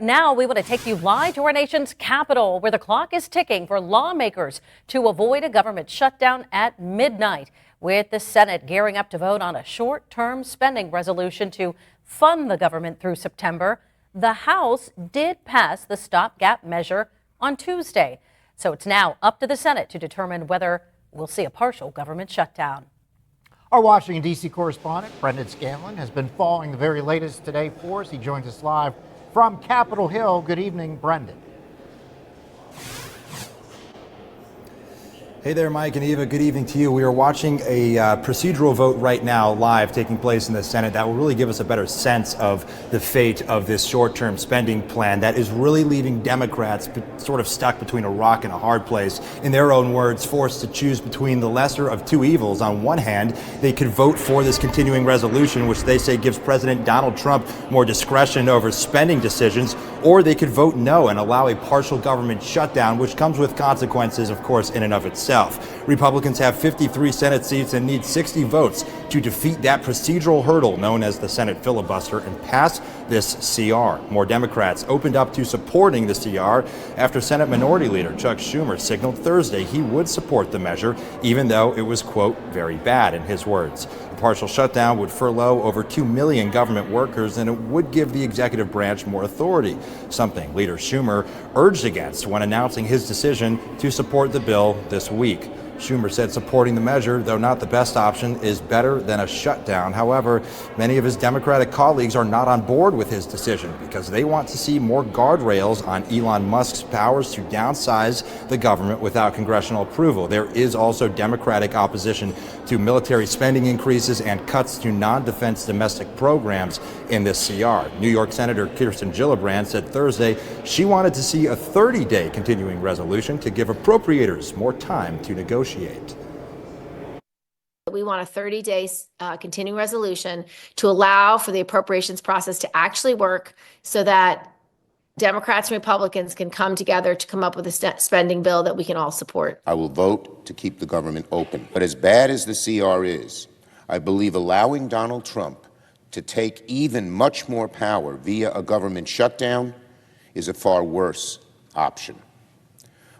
Now we want to take you live to our nation's capital, where the clock is ticking for lawmakers to avoid a government shutdown at midnight, with the Senate gearing up to vote on a short-term spending resolution to fund the government through September. The House did pass the stopgap measure on Tuesday, so it's now up to the Senate to determine whether we'll see a partial government shutdown. Our Washington, D.C. correspondent, Brendan Scanlon, has been following the very latest today for us. He joins us live from Capitol Hill. Good evening, Brendan. Hey there, Mike and Eva. Good evening to you. We are watching a procedural vote right now live taking place in the Senate that will really give us a better sense of the fate of this short-term spending plan that is really leaving Democrats sort of stuck between a rock and a hard place. In their own words, forced to choose between the lesser of two evils. On one hand, they could vote for this continuing resolution, which they say gives President Donald Trump more discretion over spending decisions, or they could vote no and allow a partial government shutdown, which comes with consequences, of course, in and of itself. Republicans have 53 Senate seats and need 60 votes to defeat that procedural hurdle known as the Senate filibuster and pass this CR. More Democrats opened up to supporting the CR after Senate Minority Leader Chuck Schumer signaled Thursday he would support the measure, even though it was, quote, very bad in his words. The partial shutdown would furlough over 2 million government workers, and it would give the executive branch more authority, something Leader Schumer urged against when announcing his decision to support the bill this week. Schumer said supporting the measure, though not the best option, is better than a shutdown. However, many of his Democratic colleagues are not on board with his decision because they want to see more guardrails on Elon Musk's powers to downsize the government without congressional approval. There is also Democratic opposition to military spending increases and cuts to non-defense domestic programs in this CR. New York Senator Kirsten Gillibrand said Thursday she wanted to see a 30-day continuing resolution to give appropriators more time to negotiate. We want a 30-day continuing resolution to allow for the appropriations process to actually work so that Democrats and Republicans can come together to come up with a spending bill that we can all support. I will vote to keep the government open. But as bad as the CR is, I believe allowing Donald Trump to take even much more power via a government shutdown is a far worse option.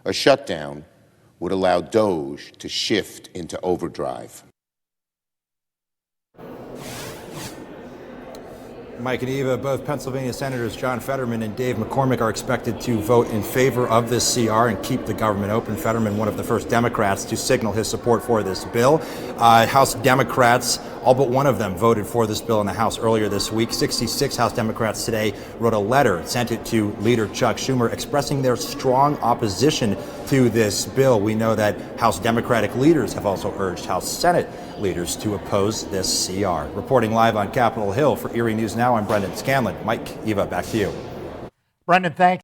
A shutdown would allow DOJ to shift into overdrive. Mike and Eva, both Pennsylvania Senators John Fetterman and Dave McCormick are expected to vote in favor of this CR and keep the government open. Fetterman, one of the first Democrats to signal his support for this bill. House Democrats, all but one of them, voted for this bill in the House earlier this week. 66 House Democrats today wrote a letter, sent it to Leader Chuck Schumer, expressing their strong opposition to this bill. We know that House Democratic leaders have also urged House Senate leaders to oppose this CR. Reporting live on Capitol Hill for Erie News Now, I'm Brendan Scanlon. Mike, Eva, back to you. Brendan, thanks.